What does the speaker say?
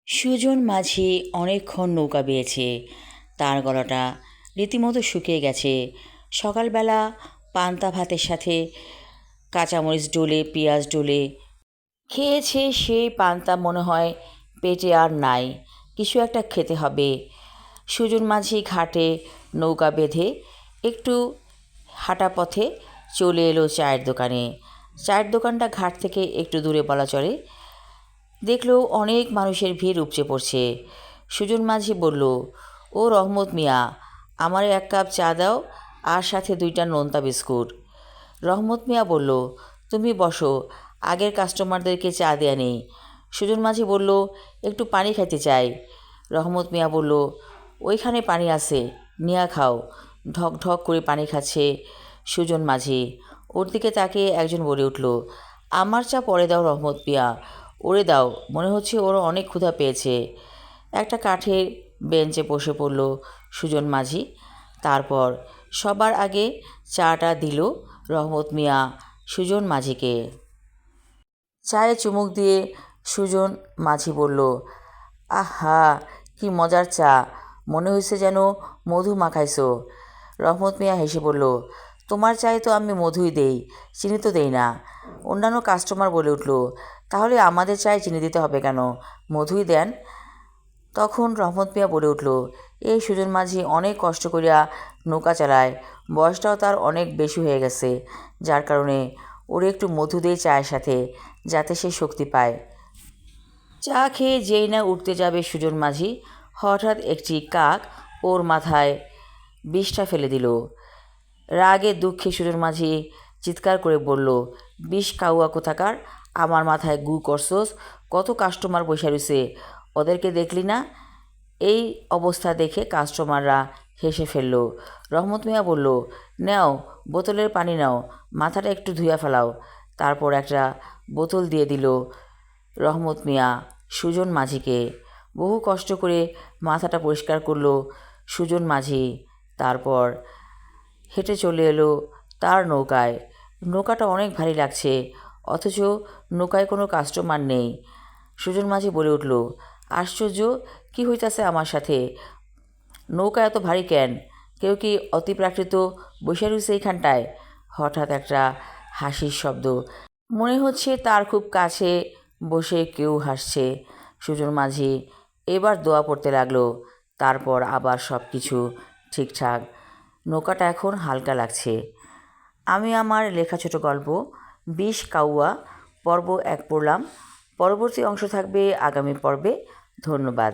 সুজন মাঝি অনেকক্ষণ নৌকা বেয়েছে। তার গলাটা রীতিমতো শুকিয়ে গেছে। সকালবেলা পান্তা ভাতের সাথে কাঁচামরিচ ডলে পেঁয়াজ ডলে খেয়েছে। সেই পান্তা মনে হয় পেটে আর নাই, কিছু একটা খেতে হবে। সুজন মাঝি ঘাটে নৌকা বেঁধে একটু হাঁটা পথে চলে এলো চায়ের দোকানে। চায়ের দোকানটা ঘাট থেকে একটু দূরে বলা চলে। দেখলো অনেক মানুষের ভিড় উপচে পড়ছে। সুজন মাঝি বলল, ও রহমত মিয়া, আমারে এক কাপ চা দাও, আর সাথে 2টা নোনতা বিস্কুট। রহমত মিয়া বলল, তুমি বসো, আগের কাস্টমারদেরকে চা দেয়া নেই। সুজন মাঝি বলল, একটু পানি খাইতে চাই। রহমত মিয়া বলল, ওইখানে পানি আছে, নিয়া খাও। ঢক ঢক করে পানি খাচ্ছে সুজন মাঝি। ওর দিকে তাকিয়ে একজন বলে উঠল, আমার চা পরে দাও রহমত মিয়া, ওরে দাও, মনে হচ্ছে ওর অনেক ক্ষুধা পেয়েছে। একটা কাঠের বেঞ্চে বসে পড়ল সুজন মাঝি। তারপর সবার আগে চাটা দিল রহমত মিয়া সুজন মাঝিকে। চায়ে চুমুক দিয়ে সুজন মাঝি বলল, আহা, কি মজার চা, মনে হয়েছে যেন মধু মাখাইছো। রহমত মিয়া হেসে বলল, তোমার চায়ে তো আমি মধুই দেই, চিনি তো দেই না। অন্যান্য কাস্টমার বলে উঠল, তাহলে আমাদের চায়ে চিনি দিতে হবে কেন, মধুই দেন। তখন রহমত মিয়া বলে উঠল, এই সুজন মাঝি অনেক কষ্ট করিয়া নৌকা চালায়, বয়সটাও তার অনেক বেশি হয়ে গেছে, যার কারণে ওরে একটু মধু দেয় চায়ের সাথে, যাতে সে শক্তি পায়। চা খেয়ে যেই না উঠতে যাবে সুজন মাঝি, হঠাৎ একটি কাক ওর মাথায় বিষটা ফেলে দিল। রাগে দুঃখে সুজন মাঝি চিৎকার করে বলল, বিষ কাউয়া কোথাকার, আমার মাথায় গু করছস, কত কাস্টমার বসে রয়েছে, ওদেরকে দেখলি না? এই অবস্থা দেখে কাস্টমাররা হেসে ফেলল। রহমত মিয়া বলল, নাও, বোতলের পানি নাও, মাথাটা একটু ধুইয়া ফেলাও। তারপর একটা বোতল দিয়ে দিল রহমত মিয়া সুজন মাঝিকে। বহু কষ্ট করে মাথাটা পরিষ্কার করল সুজন মাঝি। তারপর হেঁটে চলে এলো তার নৌকায়। নৌকাটা অনেক ভারী লাগছে, অথচ নৌকায় কোনো কাস্টমার নেই। সুজন মাঝি বলে উঠল, আশ্চর্য, কি হইতাছে আমার সাথে, নৌকা এত ভারী কেন, কেউ কি অতিপ্রাকৃত বসে রয়েছে এইখানটায়? হঠাৎ একটা হাসির শব্দ, মনে হচ্ছে তার খুব কাছে বসে কেউ হাসছে। সুজন মাঝি এবার দোয়া পড়তে লাগলো। তারপর আবার সব কিছু ঠিকঠাক। নৌকাটা এখন হালকা লাগছে। আমি আমার লেখা ছোট গল্প বিষ কাউয়া পর্ব 1 পড়লাম। পরবর্তী অংশ থাকবে আগামী পর্বে। ধন্যবাদ।